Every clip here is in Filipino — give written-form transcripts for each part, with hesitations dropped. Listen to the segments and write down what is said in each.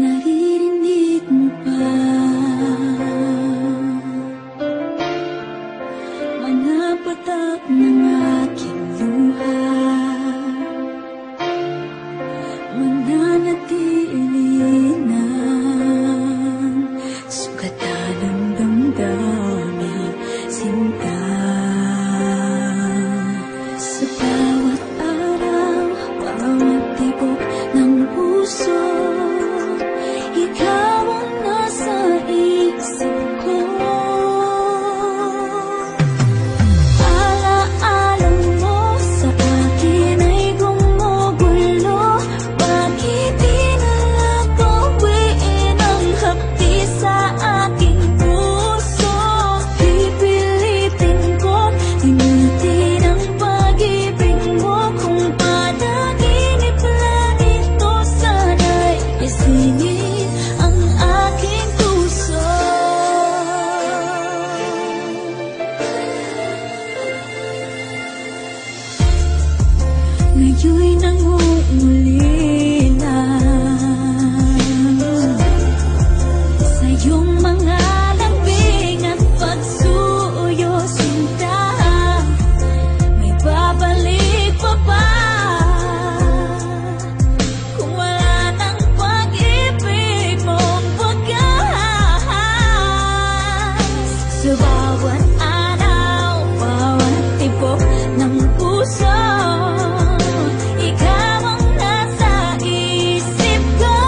Naririnig mo ba mga patak ng aking luha? Mananatili ng sugatan ng damdamin, sinta. Sa bawat araw, bawat tibok ng puso, ikaw ang nasa isip ko. Alaala mo sa akin ay gumugulo. Bakit di na lang bawiin ang hapdi sa aking puso? Pipilitin kong limutin ang pag-ibig mo. Kung panaginip lang ito, sana'y gisingin ang aking puso. Ngayon'y nangungulila sa iyong mga lambing at pagsuyo, sinta. May babalik pa ba kung wala ng pag-ibig mong wagas? Sa bawat araw, bawat tibok ng puso, ikaw ang nasa isip ko.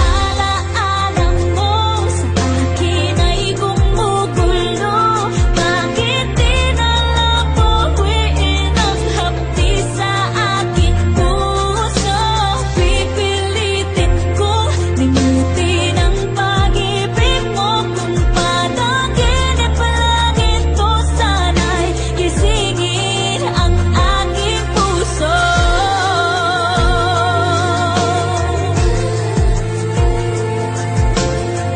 Alaala mo sa akin ay gumugulo. Bakit di na lang bawiin ang hapdi sa aking puso? Pipilitin kong limutin ang pag-ibig mo. Kung panaginip lang ito, sana'y gisingin ang aking puso.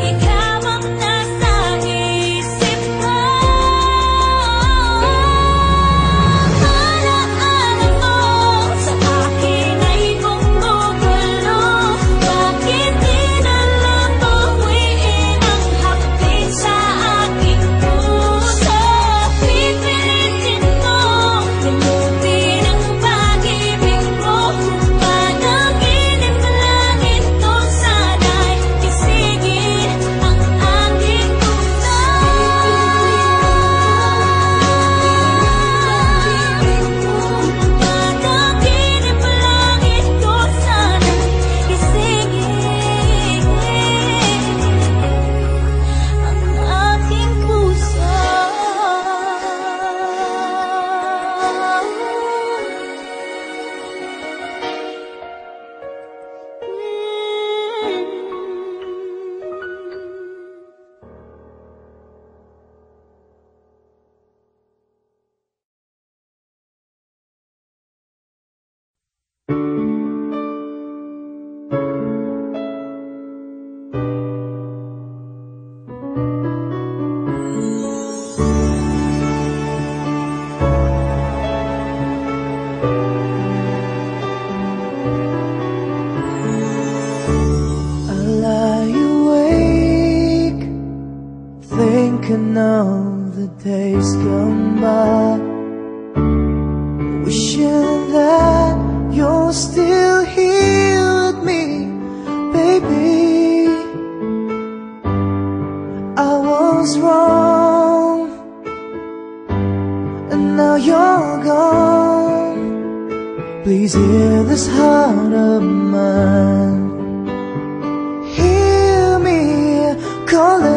Ikaw ang nasa isip ko. Alaala mo sa akin ay gumugulo. Bakit di na lang bawiin ang hapdi sa aking puso? Pipilitin kong limutin ang pag-ibig mo. Kung panaginip lang ito, sana'y gisingin ang aking puso. Kung panaginip lang ito, sana'y gisingin ang aking puso. I lie awake, thinking of the days gone by, wishing that you're still here with me, baby. I was wrong, and now you're gone. Please hear this heart of mine. Hear me calling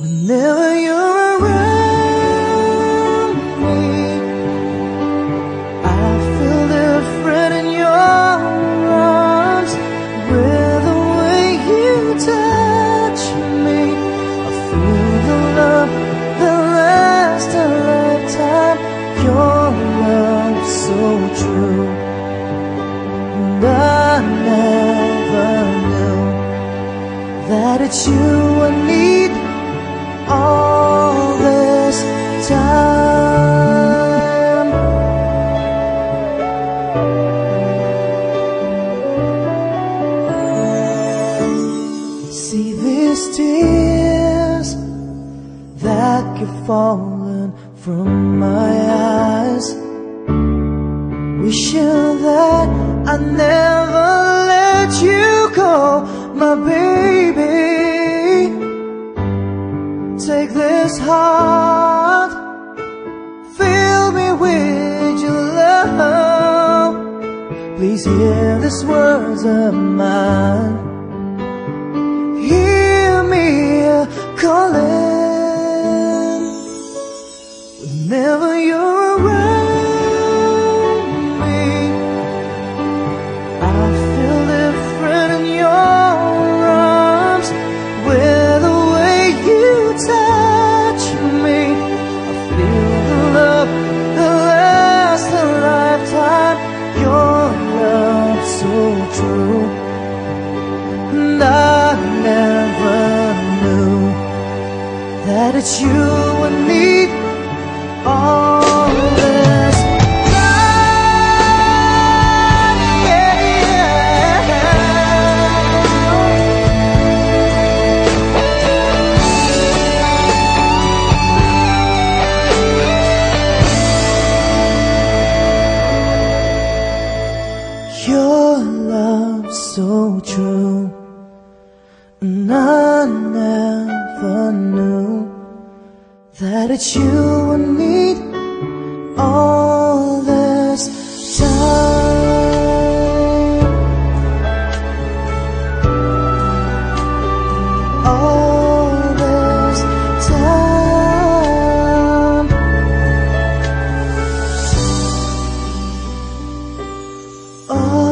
whenever you're around me. I feel different in your arms, with the way you touch me. I feel the love that lasts a lifetime. Your love is so true, and I never knew that it's you I need all this time. See these tears that keep falling from my eyes, wishing that I never let you go, my baby. Take this heart, fill me with your love. Please hear these words of mine. Hear me calling. Whenever you're around me, I feel different in your arms. With the way you touch me, I feel the love that lasts a lifetime. Your love so true, and I never knew that it's you I need all this time, Your love so true, and I never knew that it's you I need all this time. All this time. All